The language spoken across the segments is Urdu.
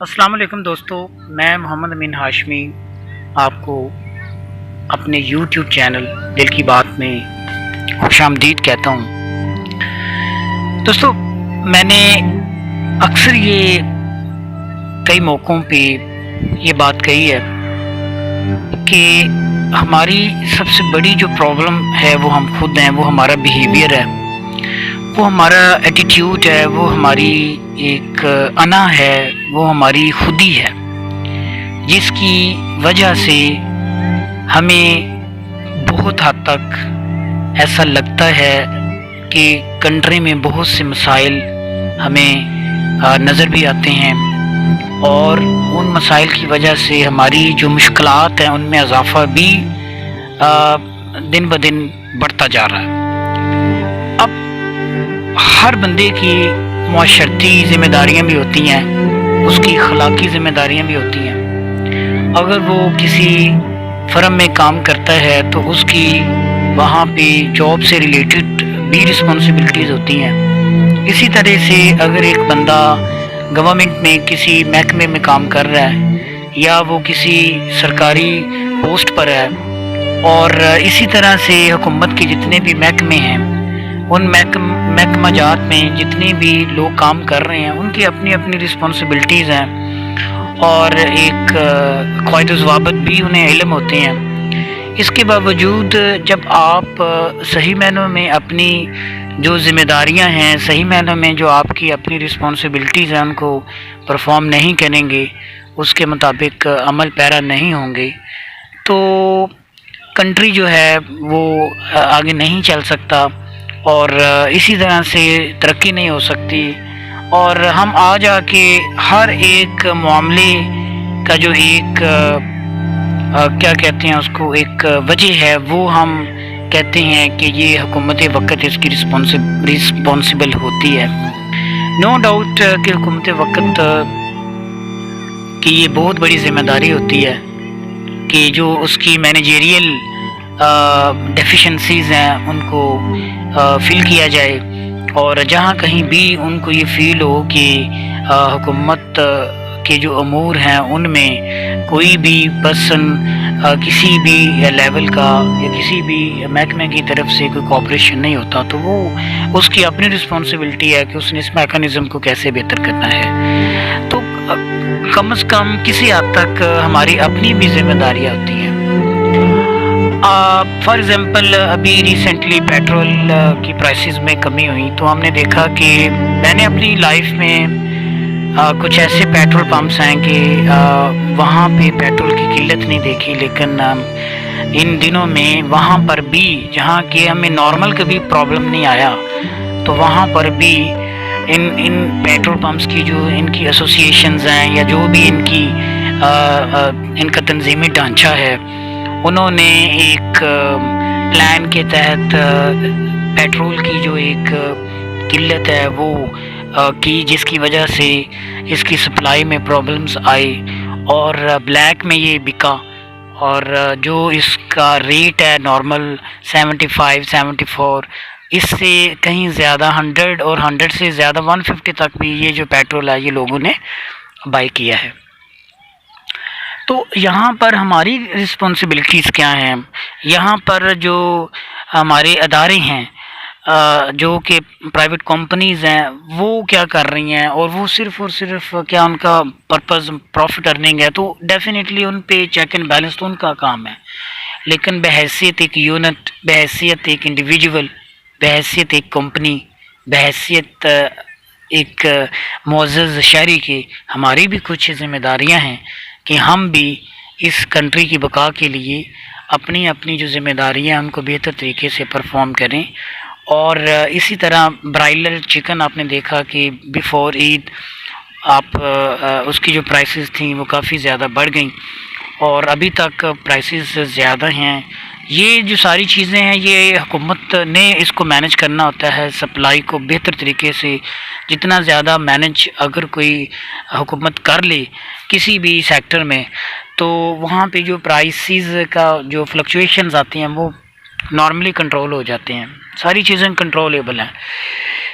السلام علیکم دوستو، میں محمد امین ہاشمی آپ کو اپنے یوٹیوب چینل دل کی بات میں خوش آمدید کہتا ہوں۔ دوستو، میں نے اکثر یہ کئی موقعوں پہ یہ بات کہی ہے کہ ہماری سب سے بڑی جو پرابلم ہے وہ ہم خود ہیں، وہ ہمارا بیہیویئر ہے، وہ ہمارا ایٹیٹیوڈ ہے، وہ ہماری ایک انا ہے، وہ ہماری خودی ہے، جس کی وجہ سے ہمیں بہت حد تک ایسا لگتا ہے کہ کنٹری میں بہت سے مسائل ہمیں نظر بھی آتے ہیں، اور ان مسائل کی وجہ سے ہماری جو مشکلات ہیں ان میں اضافہ بھی دن بدن بڑھتا جا رہا ہے۔ اب ہر بندے کی معاشرتی ذمہ داریاں بھی ہوتی ہیں، اس کی اخلاقی ذمہ داریاں بھی ہوتی ہیں۔ اگر وہ کسی فرم میں کام کرتا ہے تو اس کی وہاں پہ جاب سے ریلیٹڈ بھی رسپانسبلٹیز ہوتی ہیں۔ اسی طرح سے اگر ایک بندہ گورنمنٹ میں کسی محکمے میں کام کر رہا ہے یا وہ کسی سرکاری پوسٹ پر ہے، اور اسی طرح سے حکومت کے جتنے بھی محکمے ہیں، ان محکمہ جات میں جتنے بھی لوگ کام کر رہے ہیں ان کی اپنی اپنی رسپانسبلٹیز ہیں، اور ایک قواعد و ضوابط بھی انہیں علم ہوتے ہیں۔ اس کے باوجود جب آپ صحیح معنوں میں اپنی جو ذمہ داریاں ہیں، صحیح معنوں میں جو آپ کی اپنی رسپانسبلٹیز ہیں، ان کو پرفارم نہیں کریں گے، اس کے مطابق عمل پیرا نہیں ہوں گے، تو کنٹری جو ہے وہ آگے نہیں چل سکتا، اور اسی طرح سے ترقی نہیں ہو سکتی۔ اور ہم آ جا کے ہر ایک معاملے کا جو ایک کیا کہتے ہیں اس کو، ایک وجہ ہے، وہ ہم کہتے ہیں کہ یہ حکومت وقت اس کی رسپانسبل ہوتی ہے۔ نو ڈاؤٹ کہ حکومت وقت کی یہ بہت بڑی ذمہ داری ہوتی ہے کہ جو اس کی مینیجریل ڈیفیشنسیز ہیں ان کو فل کیا جائے، اور جہاں کہیں بھی ان کو یہ فیل ہو کہ حکومت کے جو امور ہیں ان میں کوئی بھی پرسن کسی بھی لیول کا یا کسی بھی محکمے کی طرف سے کوئی کوآپریشن نہیں ہوتا، تو وہ اس کی اپنی رسپانسبلٹی ہے کہ اس نے اس میکانزم کو کیسے بہتر کرنا ہے۔ تو کم از کم کسی حد تک ہماری اپنی بھی ذمہ داریاں ہوتی ہیں۔ فار ایگزامپل ابھی ریسنٹلی پیٹرول کی پرائسز میں کمی ہوئی، تو ہم نے دیکھا کہ میں نے اپنی لائف میں کچھ ایسے پیٹرول پمپس ہیں کہ وہاں پہ پیٹرول کی قلت نہیں دیکھی، لیکن ان دنوں میں وہاں پر بھی جہاں کہ ہمیں نارمل کبھی پرابلم نہیں آیا، تو وہاں پر بھی ان پیٹرول پمپس کی جو ان کی ایسوسیشنز ہیں یا جو بھی ان کا تنظیمی ڈھانچہ ہے، انہوں نے ایک پلان کے تحت پیٹرول کی جو ایک قلت ہے وہ کی، جس کی وجہ سے اس کی سپلائی میں پرابلمز آئی اور بلیک میں یہ بکا، اور جو اس کا ریٹ ہے نارمل 75 74، اس سے کہیں زیادہ 100 اور 100 سے زیادہ 150 تک بھی یہ جو پیٹرول ہے یہ لوگوں نے بائی کیا ہے۔ تو یہاں پر ہماری رسپانسبلٹیز کیا ہیں؟ یہاں پر جو ہمارے ادارے ہیں، جو کہ پرائیویٹ کمپنیز ہیں، وہ کیا کر رہی ہیں، اور وہ صرف اور صرف کیا ان کا پرپز پروفٹ ارننگ ہے، تو ڈیفینیٹلی ان پہ چیک اینڈ بیلنس تو ان کا کام ہے، لیکن بحیثیت ایک یونٹ، بحیثیت ایک انڈیویجول، بحیثیت ایک کمپنی، بحیثیت ایک معزز شہری کی ہماری بھی کچھ ذمہ داریاں ہیں کہ ہم بھی اس کنٹری کی بقا کے لیے اپنی اپنی جو ذمہ داریاں ہیں ان کو بہتر طریقے سے پرفارم کریں۔ اور اسی طرح برائلر چکن آپ نے دیکھا کہ بیفور عید اس کی جو پرائسز تھیں وہ کافی زیادہ بڑھ گئیں، اور ابھی تک پرائسز زیادہ ہیں۔ یہ جو ساری چیزیں ہیں یہ حکومت نے اس کو مینج کرنا ہوتا ہے، سپلائی کو بہتر طریقے سے جتنا زیادہ مینج اگر کوئی حکومت کر لے کسی بھی سیکٹر میں، تو وہاں پہ جو پرائسز کا جو فلکچویشنز آتی ہیں وہ نارملی کنٹرول ہو جاتے ہیں، ساری چیزیں کنٹرولیبل ہیں۔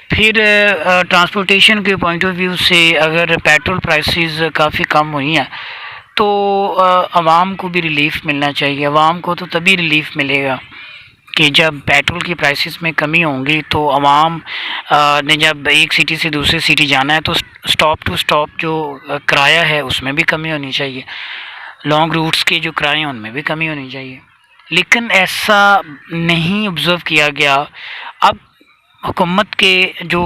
پھر ٹرانسپورٹیشن کے پوائنٹ آف ویو سے اگر پیٹرول پرائسز کافی کم ہوئی ہیں تو عوام کو بھی ریلیف ملنا چاہیے. عوام کو تو تبھی ریلیف ملے گا کہ جب پیٹرول کی پرائسز میں کمی ہوں گی، تو عوام نے جب ایک سٹی سے دوسری سٹی جانا ہے تو سٹاپ ٹو سٹاپ جو کرایہ ہے اس میں بھی کمی ہونی چاہیے، لانگ روٹس کے جو کرائے ہیں ان میں بھی کمی ہونی چاہیے. لیکن ایسا نہیں آبزرو کیا گیا. اب حکومت کے جو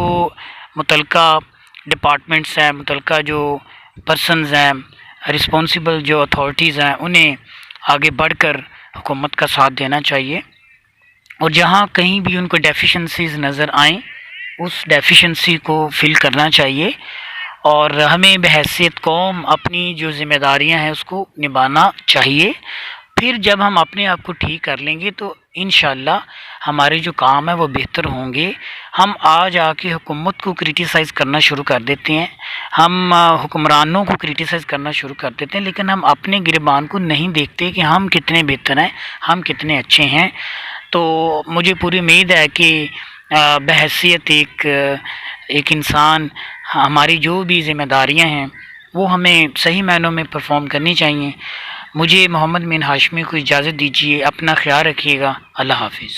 متعلقہ ڈپارٹمنٹس ہیں، متعلقہ جو پرسنز ہیں، رسپانسبل جو اتھارٹیز ہیں، انہیں آگے بڑھ کر حکومت کا ساتھ دینا چاہیے، اور جہاں کہیں بھی ان کو ڈیفیشنسیز نظر آئیں اس ڈیفیشنسی کو فل کرنا چاہیے، اور ہمیں بحیثیت قوم اپنی جو ذمہ داریاں ہیں اس کو نبھانا چاہیے. پھر جب ہم اپنے آپ کو ٹھیک کر لیں گے تو انشاءاللہ ہمارے جو کام ہیں وہ بہتر ہوں گے. ہم آج آ کے حکومت کو کرٹیسائز کرنا شروع کر دیتے ہیں، ہم حکمرانوں کو کرٹیسائز کرنا شروع کر دیتے ہیں، لیکن ہم اپنے گریبان کو نہیں دیکھتے کہ ہم کتنے بہتر ہیں، ہم کتنے اچھے ہیں. تو مجھے پوری امید ہے کہ بحیثیت ایک انسان ہماری جو بھی ذمہ داریاں ہیں وہ ہمیں صحیح معنوں میں پرفارم کرنی چاہیے. مجھے محمد مین ہاشمی کو اجازت دیجیے. اپنا خیال رکھیے گا. اللہ حافظ.